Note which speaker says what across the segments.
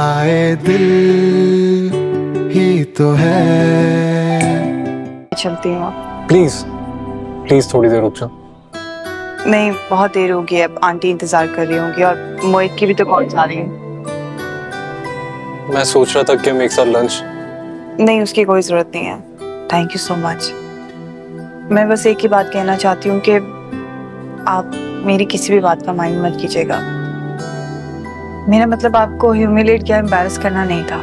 Speaker 1: आए दिल ही तो है।
Speaker 2: चलती हूँ
Speaker 3: प्लीज प्लीज थोड़ी देर रुक जाओ।
Speaker 2: नहीं, बहुत देर होगी, अब आंटी इंतजार कर रही होंगी और मोहित की भी तो कॉल आ रही है।
Speaker 3: मैं सोच रहा था कि हम एक साथ लंच।
Speaker 2: नहीं, उसकी कोई जरूरत नहीं है। Thank you so much. मैं बस एक ही बात कहना चाहती हूँ कि आप मेरी किसी भी बात का माइंड मत कीजिएगा। मेरा मतलब आपको ह्यूमिलेट या एम्बैरस करना नहीं था।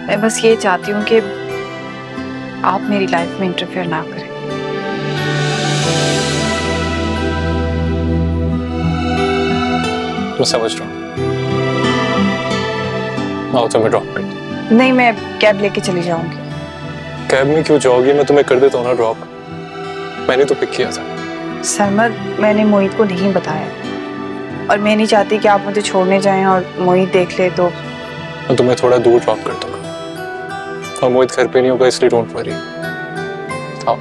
Speaker 2: मैं बस ये चाहती हूँ कि आप मेरी लाइफ में इंटरफेयर ना करें।
Speaker 3: मैं समझ रहा हूँ। आओ तो मैं ड्रॉप कर।
Speaker 2: नहीं, मैं कैब लेके चली जाऊंगी।
Speaker 3: कैब में क्यों जाओगी? मैं तुम्हें कर देता हूँ ना ड्रॉप। मैंने तो पिक किया था।
Speaker 2: सरमद, मैंने मोहित को नहीं बताया और मैं नहीं चाहती कि आप मुझे छोड़ने जाएं और मोहित देख ले तो।
Speaker 3: मैं तुम्हें थोड़ा दूर ड्रॉप कर दूंगा और मोहित घर पे नहीं होगा, इसलिए डोंट वरी। आओ।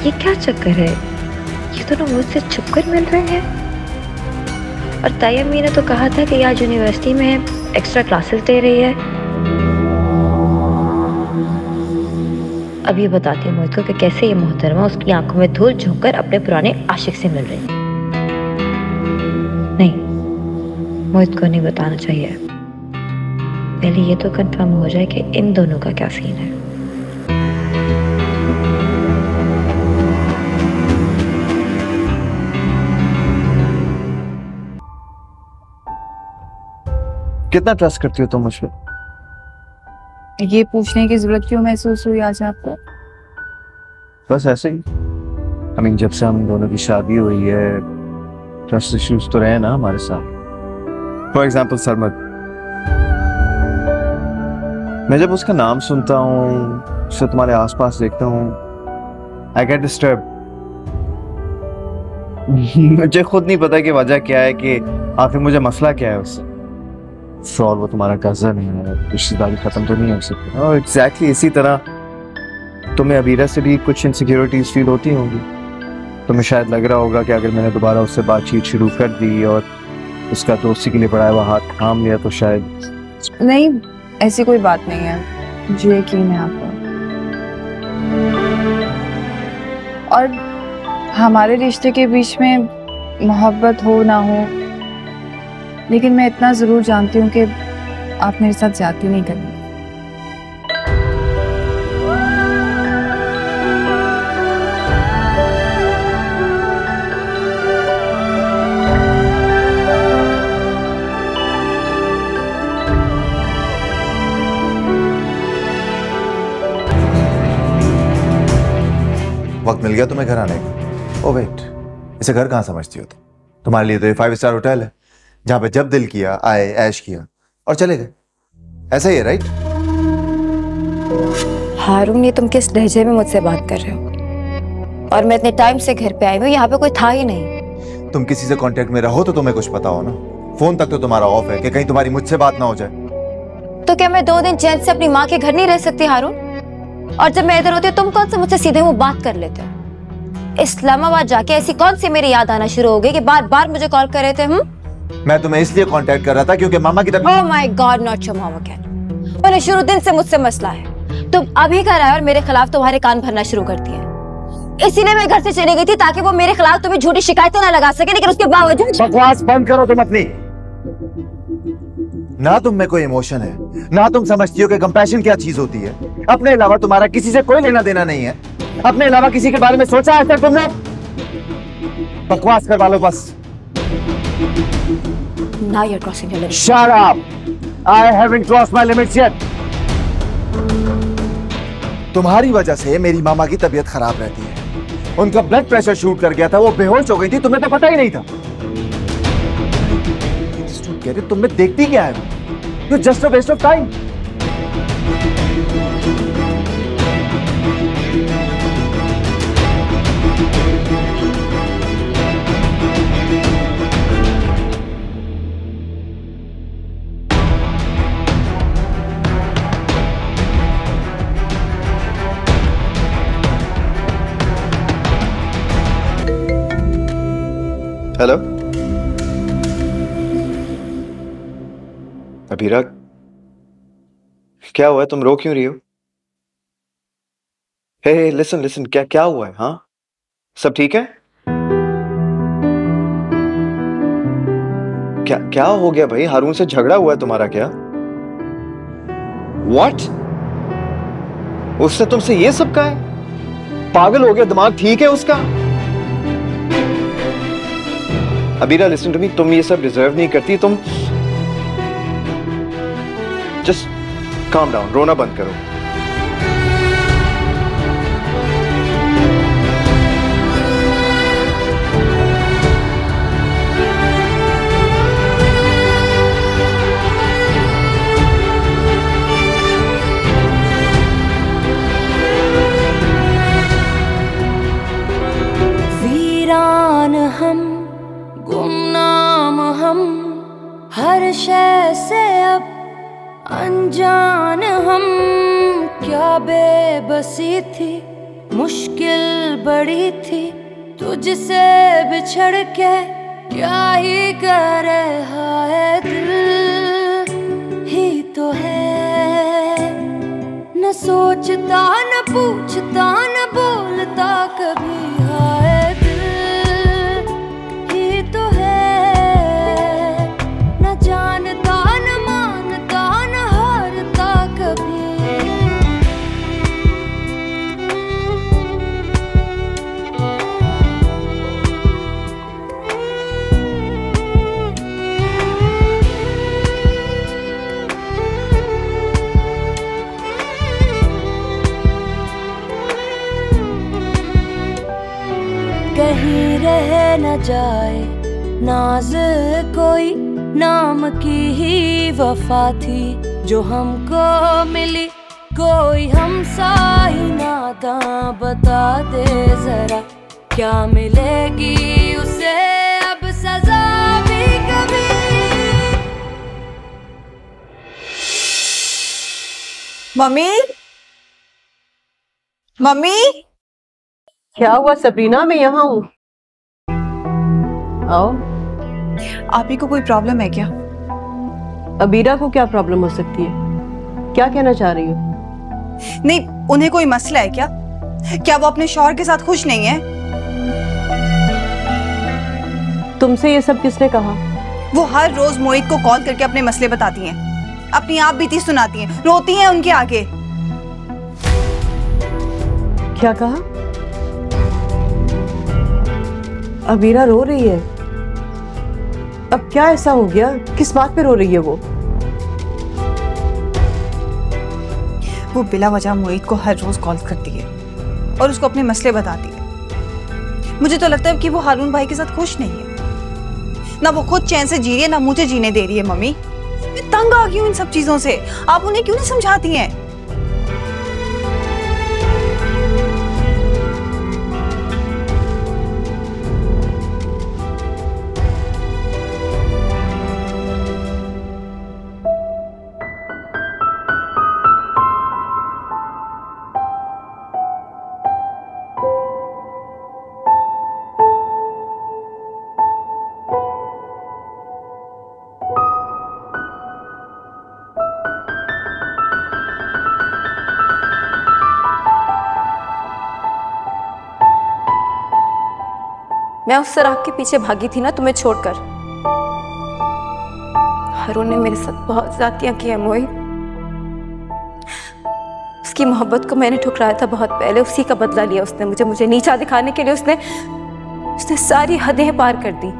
Speaker 4: ये क्या चक्कर है? ये दोनों मुझसे छुपकर मिल रहे हैं। और ताई अम्मी ने तो कहा था कि आज यूनिवर्सिटी में एक्स्ट्रा क्लासेस दे रही है। अब ये बताती हूँ मोहित को कि कैसे ये मोहतरमा उसकी आंखों में धूल झोंककर अपने पुराने आशिक से मिल रही है। नहीं, मोहित को नहीं बताना चाहिए। पहले ये तो कंफर्म हो जाए कि इन दोनों का क्या सीन है।
Speaker 1: कितना ट्रस्ट करती हो तुम मुझ पे?
Speaker 2: ये पूछने की जरूरत क्यों महसूस हुई आज आपको?
Speaker 1: बस ऐसे ही। जब से हम दोनों की शादी हुई है, ट्रस्ट इश्यूज तो रहे ना हमारे साथ। फॉर एग्जाम्पल सरमद, मैं जब उसका नाम सुनता हूँ, उसे तुम्हारे आसपास देखता हूँ, आई गेट डिस्टर्ब। मुझे खुद नहीं पता कि वजह क्या है, कि आखिर मुझे मसला क्या है उससे। फ्रॉड वो तुम्हारा कजन है, रिश्तेदारी खत्म तो नहीं हो सकती। और एग्जैक्टली इसी तरह तुम्हें अबीरा से भी कुछ इनसिक्योरिटीज फील होती होंगी। तुम्हें शायद लग रहा होगा कि अगर मैंने दोबारा उससे बातचीत शुरू कर दी और उसका दोस्ती के लिए बढ़ाया हुआ हाथ थाम लिया तो शायद।
Speaker 2: नहीं, ऐसी कोई बात नहीं है, मुझे यकीन है आपको। और हमारे रिश्ते के बीच में मोहब्बत हो ना हो, लेकिन मैं इतना जरूर जानती हूँ कि आप मेरे साथ ज्यादती नहीं करेंगे।
Speaker 5: वक्त मिल गया तुम्हें घर आने का? ओ वेट, इसे घर कहाँ समझती हो तुम? तुम्हारे लिए तो ये 5 स्टार होटल है, जहां पे जब दिल किया आए, ऐश किया और चले गए। ऐसा ही है, राइट?
Speaker 4: हारून, ये तुम किस लहजे में मुझसे बात कर रहे हो? और मैं इतने टाइम से घर पे आई हूँ, यहाँ पे कोई था ही नहीं।
Speaker 5: तुम किसी से कांटेक्ट में रहो तो तुम्हें कुछ पता हो ना। फोन तक तो तुम्हारा ऑफ है कि कहीं तुम्हारी मुझसे बात ना हो जाए।
Speaker 4: तो क्या मैं 2 दिन चैन से अपनी माँ के घर नहीं रह सकती हारून? और जब मैं इधर होती हूँ तुम कौन से मुझसे सीधे मुंह बात कर लेते हो? इस्लामाबाद जाके ऐसी कौन सी मेरी याद आना शुरू हो गई कि बार बार मुझे कॉल कर रहे थे?
Speaker 5: मैं तुम्हें इसलिए कांटेक्ट कर रहा था क्योंकि मामा की तबीयत।
Speaker 4: Oh my God, not your mama can. मैंने शुरू दिन से मुझसे मसला है, तुम अभी कर आए और मेरे खिलाफ तुम्हारे कान भरना शुरू कर दिए। इसीलिए मैं घर से चली गई थी ताकि वो मेरे खिलाफ तुम्हें झूठी शिकायतें ना लगा सके, लेकिन उसके बावजूद।
Speaker 5: बकवास बंद करो तुम अपनी। ना तुम में कोई इमोशन है, ना तुम समझती हो कि कंपैशन क्या चीज होती है। अपने अलावा तुम्हारा किसी से कोई लेना देना नहीं है। अपने अलावा किसी के बारे में सोचा है सर तुमने? बकवास करवा लो बस।
Speaker 4: Now you're crossing your limits.
Speaker 5: Shut up! I haven't crossed my limits yet. तुम्हारी वजह से मेरी मामा की तबीयत खराब रहती है। उनका ब्लड प्रेशर शूट कर गया था, वो बेहोश हो गई थी, तुम्हें तो पता ही नहीं था। कह रहे तुम में देखती क्या है? You're just a waste of time. Hello Abira, क्या हुआ है? तुम रो क्यों रही हो? हे लिसन लिसन, क्या क्या हुआ है? हाँ, सब ठीक है? क्या क्या हो गया भाई? हारून से झगड़ा हुआ है तुम्हारा क्या? What? उसने तुमसे ये सब कहा है? पागल हो गया, दिमाग ठीक है उसका? अबीरा लिसन टू मी, तुम ये सब डिजर्व नहीं करती। तुम जस्ट काम डाउन, रोना बंद करो।
Speaker 6: वीरान हम, गुमनाम हम, हर शय से अब अनजान हम। क्या बेबसी थी, मुश्किल बड़ी थी, तुझसे बिछड़ के क्या ही करे। हाय दिल ही तो है, न सोचता न पूछता न बोलता कभी। हाय दिल ही तो है, न जानता न मानता न हारता कभी। कहीं रह न जाए नाज कोई, नाम की ही वफा थी जो हमको मिली। कोई हमसा ही नादा, बता दे जरा क्या मिलेगी उसे अब सजा भी कभी।
Speaker 2: मम्मी, मम्मी,
Speaker 7: क्या हुआ सबरीना? मैं यहाँ हूँ, आओ।
Speaker 2: आप ही को कोई प्रॉब्लम है क्या?
Speaker 7: अबीरा को क्या प्रॉब्लम हो सकती है? क्या कहना चाह रही हो?
Speaker 2: नहीं, उन्हें कोई मसला है क्या? क्या वो अपने शौहर के साथ खुश नहीं है?
Speaker 7: तुमसे ये सब किसने कहा?
Speaker 2: वो हर रोज मोहित को कॉल करके अपने मसले बताती हैं, अपनी आप बीती सुनाती हैं, रोती हैं उनके आगे।
Speaker 7: क्या कहा? अबीरा रो रही है? अब क्या ऐसा हो गया? किस बात पे रो रही है वो?
Speaker 2: वो बिला वजह मोहित को हर रोज कॉल करती है और उसको अपने मसले बताती है। मुझे तो लगता है कि वो हारून भाई के साथ खुश नहीं है। ना वो खुद चैन से जी रही है, ना मुझे जीने दे रही है। मम्मी, मैं तंग आ गई हूँ इन सब चीजों से। आप उन्हें क्यों नहीं समझाती हैं?
Speaker 4: मैं उस सराग के पीछे भागी थी ना तुम्हें छोड़कर। हारून ने मेरे साथ बहुत ज्यादतियां की है मोई। उसकी मोहब्बत को मैंने ठुकराया था बहुत पहले, उसी का बदला लिया उसने। मुझे नीचा दिखाने के लिए उसने सारी हदें पार कर दी।